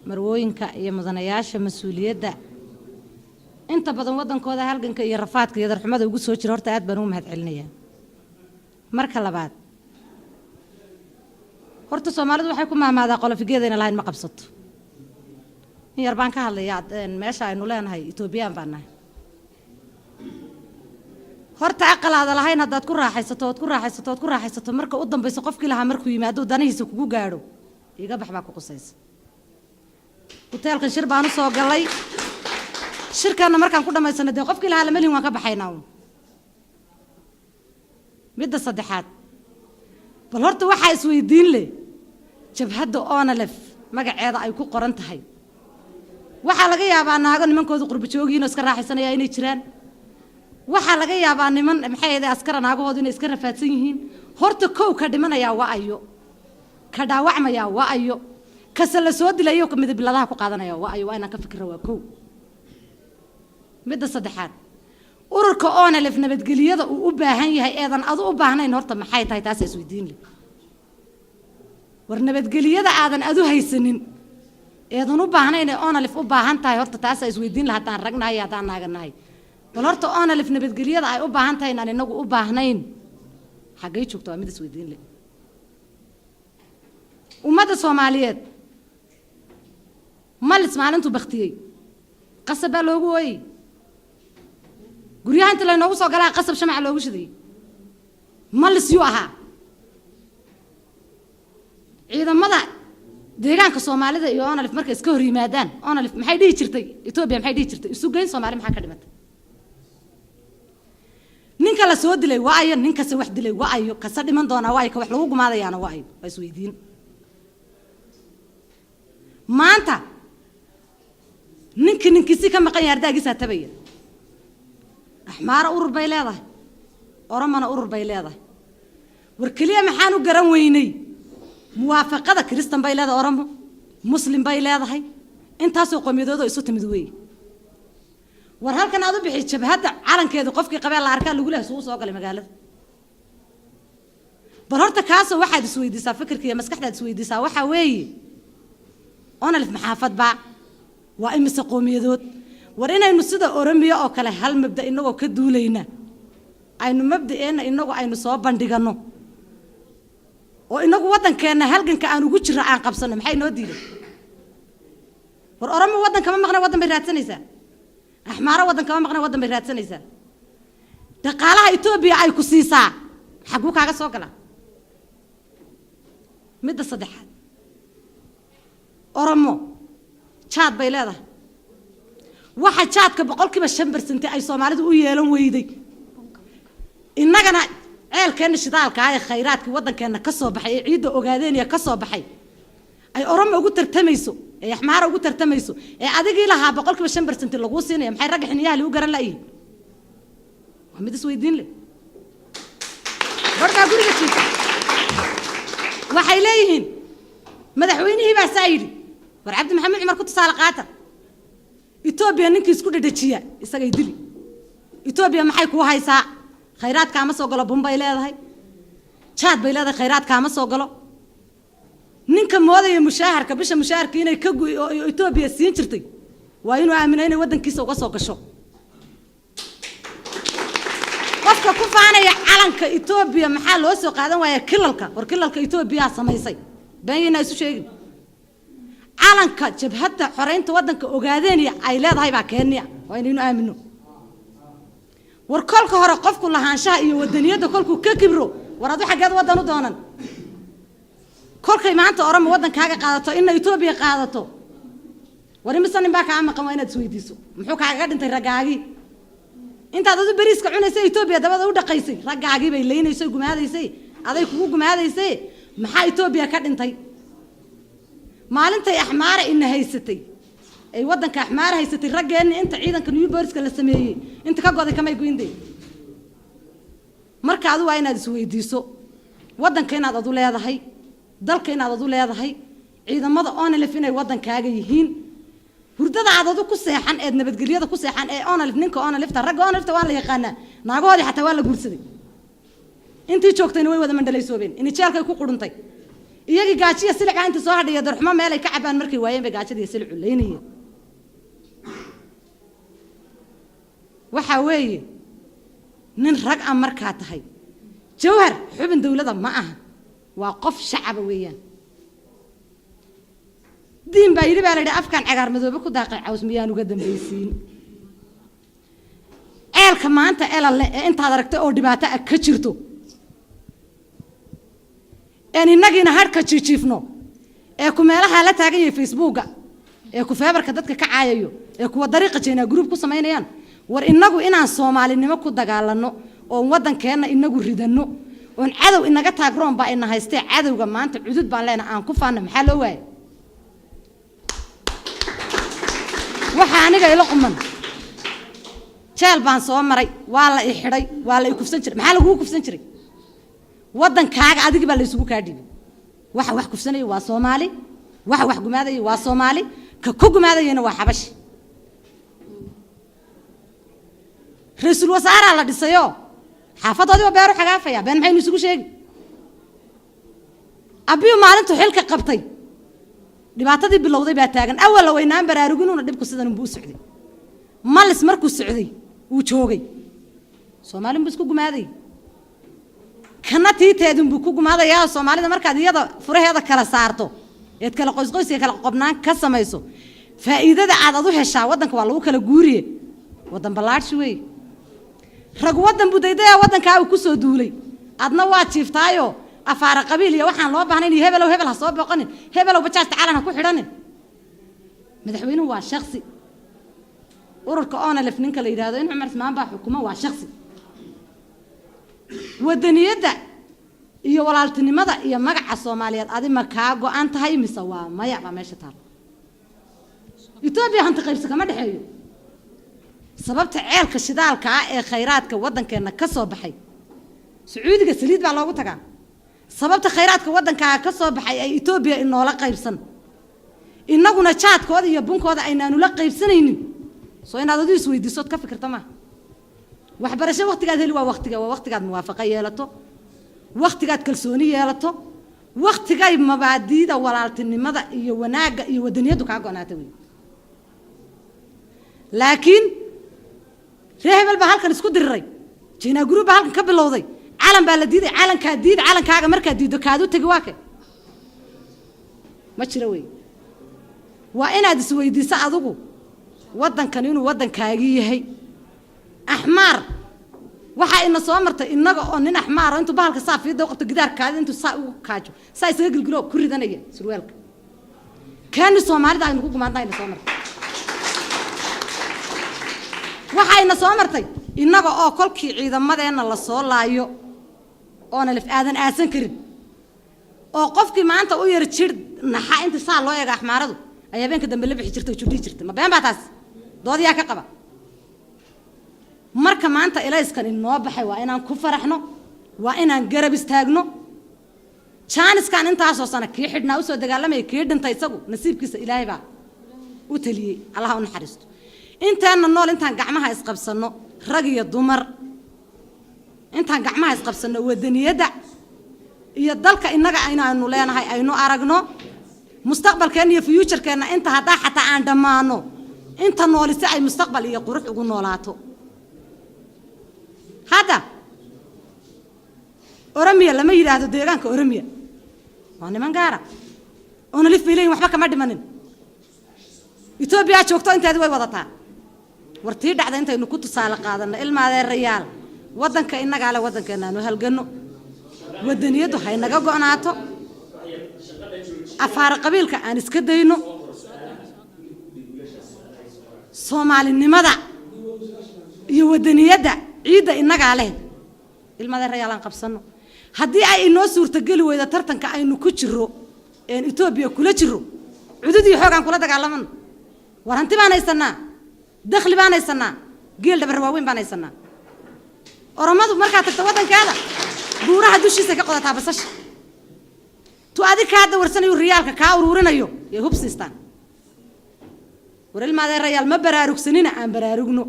marwooyinka iyo mudanayaasha mas'uuliyadda inta badan wadankooda halganka iyo rafaadka iyo darxumada ugu soo jira horta aad baan ugu mahadcelinayaa. marka labaad horta Soomaalidu waxay ku maamaadaa qolofigeeda in lahayn ma qabsato. in yar baan ka hadlayaa meesha aynu leenahay Itoobiyaan baan nahay. horta aqalaada lahayn haddaad ku raaxaysato marka u dambayso qofkii lahaa markuu yimaado danihiisa kugu gaadho iga bax baa ku qusaysa. hoteelkan shir baan u soo galay shirkana markaan ku dhamaysanay de qofkii lahaa lama liin waan ka baxaynaa. midda saddexaad bal horta waxa isweydiin leh jabhadda ONLF magaceeda ay ku qoran tahay waxa laga yaabaa naago nimankooda qurbo joogiin oo iska raaxaysanaya inay jiraan. waxa laga yaabaa niman maxay ahayd askar naagahooda inay iska rafaadsan yihiin. horta kow ka dhimanaya waa ayo ka dhaawacmaya waa ayo ka sala soo dilayo ka midab biladaha ku qaadanaya waa ayo waa inaan ka fikiro waa kow. midda saddexaad ururka ONLF nabadgeliyada uu u baahan yahay eedan adu u baahnayn horta maxay tahay taas isweydiin leh. war nabadgeliyada aadan adu haysanin eedan u baahnayn ee ONLF u baahan tahay horta taas isweydiin lahaa taan ragnahay hadaan naaganahay. bal horta ONLF nabadgeliyada ay u baahan tahay inaan inagu u baahnayn xagee joogto waa mid isweydiin leh. ummadda Soomaaliyeed malis maalintu baqtiyay qasab baa loogu way guryaha inta la inoogu soo galaa qasab shamac loogu shiday malis yu ahaa. ciidamada deegaanka Soomaalida iyo ONLF markay iska hor yimaadaan ONLF maxay dhihi jirtay Itoobiya maxay dhihi jirtay isu geyn Soomaali maxaa ka dhimatay. ninka la soo dilay waa ayo ninka se wax dilay waa ayo ka dhiman doona waa ay ka wax lagu gumaadayaana waa ay isweydiin. maanta ninkiisi ka maqan yahay ardaagiisa tabaya axmaara urur bay leedahay oramana urur bay leedahay. war kaliya maxaan u garan weynay muwaafaqada Kristan bay leedahay oramo muslim bay leedahay intaasoo qoomiyadooda isu timid weey. war halkan aad u bixi jabhadda calankeedu qofkii qabay la arkaa lagu leeyahay soo galay magaalada. bal horta kaas waxaad isweydiisaa fikirkiisa maskaxdaad isweydiisaa waxa weeye ONLF maxaafad baa waa imise qoomiyadood. war inaynu sida Oromiya oo kale hal mabda inagoo ka duulayna aynu mabdaeena inagu aynu soo bandhigano oo inagu wadankeena halganka aan ugu jira aan qabsano maxay noo diiday. war Oromo wadanka ma maqna wadan bay raadsanaysaa axmaara wadanka ma maqna wadan bay raadsanaysaa. dhaqaalaha Itoobiya ay ku siisaa xaguu kaaga soo gala. midda saddexaad Oromo jaad bay leedahay waxa jaadka 5% ay Soomaalidu u yeelan weyday. innagana ceelkeena shidaalka ay khayraadkii wadankeena ka soo baxay ciidda ogaadeen ka soo baxay ay Oromo ugu tartamayso ee axmaara ugu tartamayso ee adigii lahaa 5% lagu siinay maxay rag xiniyaha lagu garan laayeen. waa mid isweydiin leh. barka guriga jiifta waxay leeyihiin madaxweynihii baa saayidi war Cabdi Maxamed Cumar ku tusaale qaata Itoobiya ninkii isku dhadhajiya isagay dili. Itoobiya maxay ku haysaa khayraadka ama soo galo Bombay leedahay jaad bay leedahay khayraadka ama soo galo. ninka moodaya mushaharka bisha mushaharka inay ka Itoobiya siin jirtay waa inuu aaminay inay wadankiisa uga soo gasho. qofka ku faanaya calanka Itoobiya maxaa loo soo qaadan waaya kilalka war kilalka Itoobiya samaysay beenina isu sheegin. calanka jabhadda xoreynta wadanka ogaadeen ay leedahay baa Kenya waa inaynu aamino. war kolka hore qofku lahaanshaha iyo wadaniyada kolku ka kibro war adu xageed wadan u doonan. kolkay maanta Oromo wadankaaga qaadato in Itoobiya qaadato war imisan baa ka maqan waa inaad isweydiiso muxuu kaaga dhintay ragaagi intaad adu bariiska cunaysa Itoobiya dabada u dhaqaysay ragaagi bay leeynayso gumaadaysay aday kugu gumaadaysay maxaa Itoobiya ka dhintay. maalintay axmaara in haysatay ay wadanka axmaara haysatay raggeena inta ciidanka New Booliska la sameeyay inta ka goday kamay goynday. marka adu waa inaad isweydiiso wadanka inaad adu leedahay dalka inaad adu leedahay ciidamada ONLF inay wadankaaga yihiin hurdada aad adu ku seexan ee nabadgelyada ku seexan ee ONLF ninka ONLF rag ONLF waa la yaqaana naagoodii xataa waa la guursaday intii joogtayna way wada mandhalaysoobeen in jeelkay ku quruntay iyagii gaajiya silica inta soo hadhiya darxumo meel ay ka cabaan markay waayeen bay gaajada iyo silicu leynayeen waxa weeye nin rag ah markaa tahay jawhar xubin dawladda ma aha waa qof shacab weeyaan diin baa yiri baa la yidhi afkaan cagaar madoobe ku daaqay caws miyaan uga dambaysiin eelka maanta elale ee intaad aragtay oo dhibaato ah ka jirto een inagina harka jiifno ee ku meelaha la taagan yahay facebooka ee ku feebarka dadka ka caayayo ee kuwa dariiqa jeena group ku sameynayaan war inagu inaan Soomaalinimo ku dagaalano oo wadankeena inagu ridano oo cadow inaga taagroon baa ina haystay cadowga maanta cudud baan leenahay aan ku faano maxaa loo waayay waxa aniga ila quman jeel baan soo maray waa la ixidhay waa la kufsan jiray maxaa lagu kufsan jiray wadankaaga adiga baa la isugu kaadhibay waxa wax kufsanay waa Soomaali waxa wax gumaaday waa Soomaali ka ku gumaadayna waa Xabash raiisul wasaare la dhisayo xaafadoodii beero xagaafaya been maxay isugu sheegi abiyo maalintu xilka qabtay dhibaatadii bilowday baa taagan awal weynaan baraaruginuna dibku sidan buu socday malis markuu socday uu joogay Soomaaliin buu isku gumaaday kana tiiteedun buu ku gumaadayaa Soomaalida markaad iyada furaheeda kala saarto eed kala qoysqoysiga kala qobnaan ka samayso faa'iidada aad u heshaa wadanka waa lagu kala guuriye wadan balaadh way rag wadan budayday wadanka uu ku soo duulay adna waa jiiftaayo afaar qabiil iyo waxaan loo baahnay in hebel ha soo boqonin hebel bajaajta caalan ku xidhanin madaxweynuhu waa shakhsi ururka oona laf ninka la yiraahdo in Umar Ismaan baa xukumo waa shakhsi wadaniyada iyo walaaltinimada iyo magaca Soomaaliyeed adima ka go'an tahay mise waa maya ba meesha taal Itoobiya hanta qaybsi kama dhaxeeyo sababta ceelka shidaalka ee khayraadka wadankeena ka soo baxay Sacuudiga saliid baa loogu tagaa sababta khayraadka wadanka ka soo baxay ay Itoobiya inoola qaybsan inaguna jaadkooda iyo bunkooda aynaanu la qaybsanaynin soo inaad adigu isweydiiso ka fikirta ma waxbarasho waqtigaad heli waa waqtigaad muwaafaqo yeelato waqtigaad kalsooni yeelato waqtigay mabaadiida walaaltinimada iyo wanaaga iyo wadaniyadu ka go'naatay laakiin reebel ba halkan isku diriray China group halkan ka bilowday calan baa la diiday calankaaga markaa diido kaadu tagi waa ma jira way waa inaad isweydiiso adigu wadankan inuu wadankaagi yahay ahmar waxa ina soo martay inaga oo nin ahmar intuu bahalka saafiida qabto gidaarkaada intuu saa ugu kaajo saa isaga gilgilo ku ridanaya surwaalka kan Soomaalida aynu ku gumaadnaa soo martay waxayna soo martay inaga oo kolkii ciidamadeena la soo laayo oo nalif aadan aasan karin oo qofkii maanta u yar jir naxa inta saa loo eega ahmaaradu ayaa beenka dambe la bixi jirtay judii jirtay ma been baa taas doodiya ka qaba marka maanta ilayskan inoo baxay waa inaan ku faraxno waa inaan garab istaagno jaaniskan intaas oo sana kii xidhnaa u soo dagaalamay kii dhintay isagu nasiibkiisa Ilaahay baa u taliyay Allah u naxariisto intaan nool intaan gacmaha isqabsano rag iyo dumar intaan gacmaha isqabsano wadaniyada iyo dalka inaga aynaanu leenahay aynu aragno mustaqbalkeena iyo future-keena inta hadaa xataa aan dhamaano inta noolisi ay mustaqbal iyo qurux ugu noolaato hada Oromia lama yiraahdo deegaanka Oromia waa niman gaara oo nalif fiileyn waxba kama dhimanin Itoobiya joogto inteed way wadataa wartii dhacday intaynu ku tusaale qaadano ilmaadeerayaal wadanka inaga la wadankeena aanu halgano wadaniyadu hay naga go'naato afaar qabiilka aan iska dayno Soomaalinimada iyo wadaniyada ciida inaga leh ilmaadeerayaal aan qabsano haddii ay inoo suurta gali weydo tartanka aynu ku jiro ee Itoobiya kula jiro cududii xoogan kula dagaalamano waranti baan haysanaa dakhli baan haysanaa geel dhabar waaweyn baan haysanaa Oromadu marka tagto wadankaada buuraha dushiisa ka qodataa basash tu adika hada warsanayo riyaalka ka ururinayo ee hubsistaan waral maadeerayaal ma baraarugsanina aan baraarugno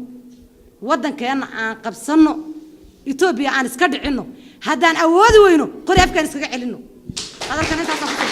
wadankeena aan qabsano Itoobiya aan iska dhicino haddaan awoodi weyno qori afkaan iskaga celino هذا الكنيسة صفر.